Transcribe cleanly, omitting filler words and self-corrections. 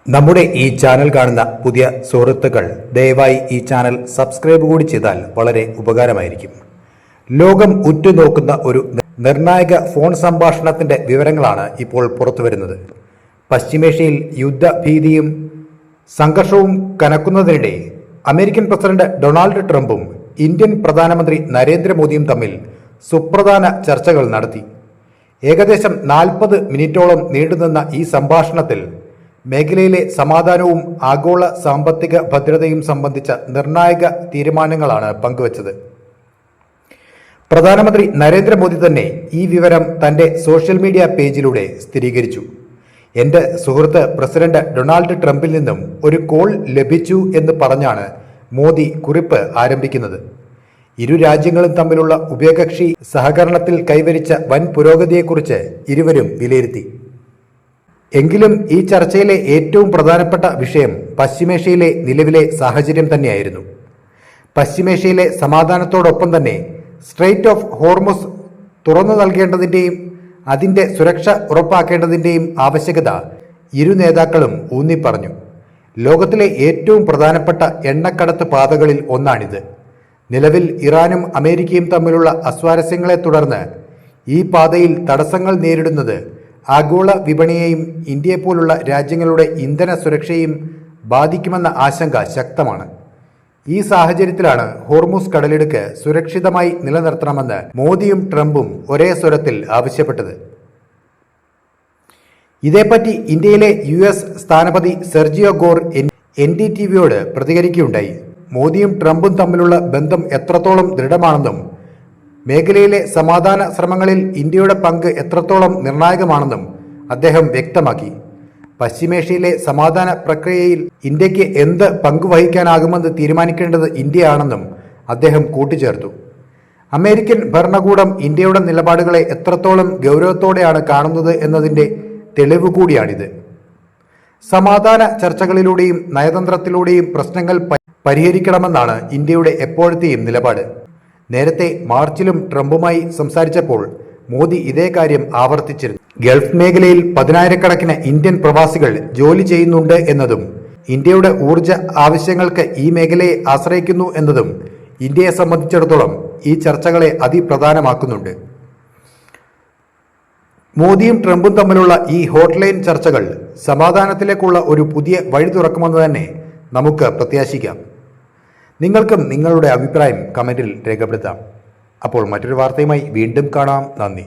നമ്മുടെ ഈ ചാനൽ കാണുന്ന പുതിയ സുഹൃത്തുക്കൾ ദയവായി ഈ ചാനൽ സബ്സ്ക്രൈബ് കൂടി ചെയ്താൽ വളരെ ഉപകാരമായിരിക്കും. ലോകം ഉറ്റുനോക്കുന്ന ഒരു നിർണായക ഫോൺ സംഭാഷണത്തിന്റെ വിവരങ്ങളാണ് ഇപ്പോൾ പുറത്തുവരുന്നത്. പശ്ചിമേഷ്യയിൽ യുദ്ധഭീതിയും സംഘർഷവും കനക്കുന്നതിനിടെ അമേരിക്കൻ പ്രസിഡന്റ് ഡൊണാൾഡ് ട്രംപും ഇന്ത്യൻ പ്രധാനമന്ത്രി നരേന്ദ്രമോദിയും തമ്മിൽ സുപ്രധാന ചർച്ചകൾ നടത്തി. ഏകദേശം 40 മിനിറ്റോളം നീണ്ടുനിന്ന ഈ സംഭാഷണത്തിൽ മേഖലയിലെ സമാധാനവും ആഗോള സാമ്പത്തിക ഭദ്രതയും സംബന്ധിച്ച നിർണായക തീരുമാനങ്ങളാണ് പങ്കുവച്ചത്. പ്രധാനമന്ത്രി നരേന്ദ്രമോദി തന്നെ ഈ വിവരം തന്റെ സോഷ്യൽ മീഡിയ പേജിലൂടെ സ്ഥിരീകരിച്ചു. എന്റെ സുഹൃത്ത് പ്രസിഡന്റ് ഡൊണാൾഡ് ട്രംപിൽ നിന്നും ഒരു കോൾ ലഭിച്ചു എന്ന് പറഞ്ഞാണ് മോദി കുറിപ്പ് ആരംഭിക്കുന്നത്. ഇരു രാജ്യങ്ങളും തമ്മിലുള്ള ഉഭയകക്ഷി സഹകരണത്തിൽ കൈവരിച്ച വൻ പുരോഗതിയെക്കുറിച്ച് ഇരുവരും വിലയിരുത്തി. എങ്കിലും ഈ ചർച്ചയിലെ ഏറ്റവും പ്രധാനപ്പെട്ട വിഷയം പശ്ചിമേഷ്യയിലെ നിലവിലെ സാഹചര്യം തന്നെയായിരുന്നു. പശ്ചിമേഷ്യയിലെ സമാധാനത്തോടൊപ്പം തന്നെ സ്ട്രെയ്റ്റ് ഓഫ് ഹോർമുസ് തുറന്നു നൽകേണ്ടതിൻ്റെയും അതിൻ്റെ സുരക്ഷ ഉറപ്പാക്കേണ്ടതിൻ്റെയും ആവശ്യകത ഇരു നേതാക്കളും ഊന്നിപ്പറഞ്ഞു. ലോകത്തിലെ ഏറ്റവും പ്രധാനപ്പെട്ട എണ്ണക്കടത്ത് പാതകളിൽ ഒന്നാണിത്. നിലവിൽ ഇറാനും അമേരിക്കയും തമ്മിലുള്ള അസ്വാരസ്യങ്ങളെ തുടർന്ന് ഈ പാതയിൽ തടസ്സങ്ങൾ നേരിടുന്നത് ആഗോള വിപണിയെയും ഇന്ത്യയെപ്പോലുള്ള രാജ്യങ്ങളുടെ ഇന്ധന സുരക്ഷയും ബാധിക്കുമെന്ന ആശങ്ക ശക്തമാണ്. ഈ സാഹചര്യത്തിലാണ് ഹോർമുസ് കടലിടുക്ക് സുരക്ഷിതമായി നിലനിർത്തണമെന്ന് മോദിയും ട്രംപും ഒരേ സ്വരത്തിൽ ആവശ്യപ്പെട്ടത്. ഇതേപ്പറ്റി ഇന്ത്യയിലെ US സ്ഥാനപതി സെർജിയോ ഗോർ NDTVയോട് പ്രതികരിക്കുകയുണ്ടായി. മോദിയും ട്രംപും തമ്മിലുള്ള ബന്ധം എത്രത്തോളം ദൃഢമാണെന്നും മേഖലയിലെ സമാധാന ശ്രമങ്ങളിൽ ഇന്ത്യയുടെ പങ്ക് എത്രത്തോളം നിർണായകമാണെന്നും അദ്ദേഹം വ്യക്തമാക്കി. പശ്ചിമേഷ്യയിലെ സമാധാന പ്രക്രിയയിൽ ഇന്ത്യക്ക് എന്ത് പങ്കുവഹിക്കാനാകുമെന്ന് തീരുമാനിക്കേണ്ടത് ഇന്ത്യയാണെന്നും അദ്ദേഹം കൂട്ടിച്ചേർത്തു. അമേരിക്കൻ ഭരണകൂടം ഇന്ത്യയുടെ നിലപാടുകളെ എത്രത്തോളം ഗൗരവത്തോടെയാണ് കാണുന്നത് എന്നതിൻ്റെ തെളിവ് കൂടിയാണിത്. സമാധാന ചർച്ചകളിലൂടെയും നയതന്ത്രത്തിലൂടെയും പ്രശ്നങ്ങൾ പരിഹരിക്കണമെന്നാണ് ഇന്ത്യയുടെ എപ്പോഴത്തെയും നിലപാട്. നേരത്തെ മാർച്ചിലും ട്രംപുമായി സംസാരിച്ചപ്പോൾ മോദി ഇതേ കാര്യം ആവർത്തിച്ചിരുന്നു. ഗൾഫ് മേഖലയിൽ 10,000-കണക്കിന് ഇന്ത്യൻ പ്രവാസികൾ ജോലി ചെയ്യുന്നുണ്ട് എന്നതും ഇന്ത്യയുടെ ഊർജ ആവശ്യങ്ങൾക്ക് ഈ മേഖലയെ ആശ്രയിക്കുന്നു എന്നതും ഇന്ത്യയെ സംബന്ധിച്ചിടത്തോളം ഈ ചർച്ചകളെ അതിപ്രധാനമാക്കുന്നുണ്ട്. മോദിയും ട്രംപും തമ്മിലുള്ള ഈ ഹോട്ട്ലൈൻ ചർച്ചകൾ സമാധാനത്തിലേക്കുള്ള ഒരു പുതിയ വഴി തുറക്കുമെന്ന് തന്നെ നമുക്ക് പ്രത്യാശിക്കാം. നിങ്ങൾക്കും നിങ്ങളുടെ അഭിപ്രായം കമന്റിൽ രേഖപ്പെടുത്താം. അപ്പോൾ മറ്റൊരു വാർത്തയുമായി വീണ്ടും കാണാം. നന്ദി.